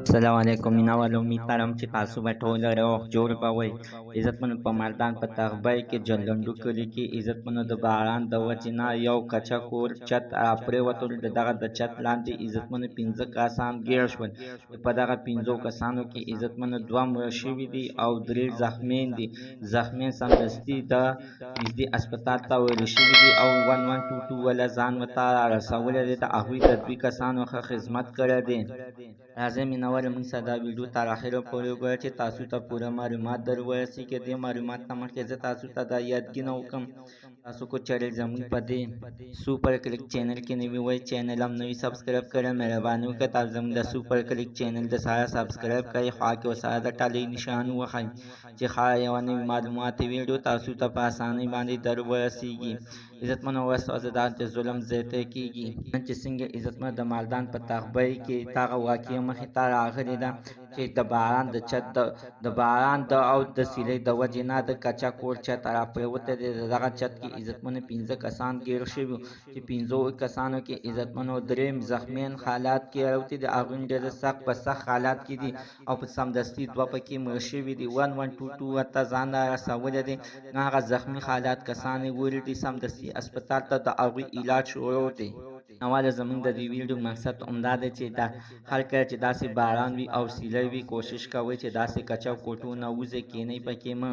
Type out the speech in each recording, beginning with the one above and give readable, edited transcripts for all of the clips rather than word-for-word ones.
السلام علیکم مینوالو امید لرم چې تاسو به ټول روغ جوړ به وئ. عزتمنو په مردان په تغبی کې جلندو کلي کې عزتمنو د باران د وجې نه یو کچه کور چت راپرېوتل. د دغه د چت لاندې عزتمنو 15 کسان ګیر شول چې په دغه 15 کسانو کې عزتمنو 2 مړه شوي دي او 3 زخمین دي. زخمین سمدستي د نږدې اسپتال ته وړل شوي دي او 1122 وله ځان ورته رسولی دی. د هغوی د 2 کسانو ښه خدمت کړی دی. راځئ مینوالو موږ سره دا ویډیو تر اخره پورې وګورئ چې تاسو ته پوره معلومات در ورسیږي. دې معلومات نه مخکې زه تاسو ته دا یادګینه وکړم، تاسو کو چینل زموږ په دې سوپر کلیک چینل کې نوي وئ، چینل هم نوي سبسکرایب کړئ. مهرباني وکړئ تاسو زموږ د سوپر کلیک چینل د سره سبسکرایب کړئ، خوا کې ورسره د ټلۍ نشان ووهئ چې هره یوه نوې معلوماتي ویډیو تاسو ته په اسانۍ باندې در ورسیږي. عزتمنو اوس دا د ظلم زیاتی کېږي چې څنګه عزتمنو د مالدان په تغبۍ کې دغه واقعه مخې ته راغلې ده چې د باران د چت د باران د او د سیلۍ د وجې نه د کچا کور چت راپرېوتی دی. د دغه چت کې عزتمنو 15 کسان ګیر شوي چې 15 کسانو کې عزتمنو 3 زخمین حالات کې راوتي دي. هغوی ډېر سخت په سخت حالات کې دي او په سمدستي 2 پکې مړه شوي دي. 1122 ورته ځان رسولی دی. هغه زخمي حالات کسان یې ولیدي سمدستي اسپتال ته د هغوی علاج شروع دی. نواله زمونږ د دې ویډیو مقصد همدا دی چې دا هر کله چې داسې باران وي او سیلۍ وي کوشش کوئ چې داسې کچه کوټو نه وځئ، کینئ پکې مه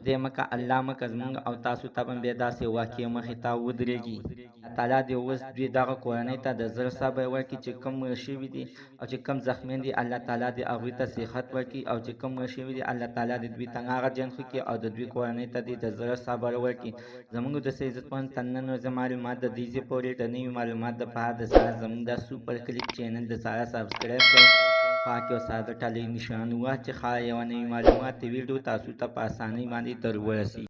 دې مکه الله مکه زمونږ او تاسو ته به بیا داسې واقعه مخې ته ودرېږي. الله تعالی دې اوس دوی دغه کورنۍ ته د زړه صبر ورکړي چې کوم مړه شوي دي او چې کوم زخمیان دي الله تعالی دې هغوی ته صحت ورکړي او چې کوم مړه شوي دي الله تعالی دې دوی ته هغه جنت وکړي او د دوی کورنۍ ته دې د زړه صبر ورکړي. زموږ د عزتمن تن نن ورځې معلومات د دې ځای پورې د نوي معلومات دپاره د سره زموږ د سوپر کلیک چینل د سره سبسکرایب کړئ، خوا کې ورسره د ټلۍ نشان ووهه چې هره یوه نوي معلوماتي ویډیو تاسو ته په اسانۍ باندې در ورسیږي.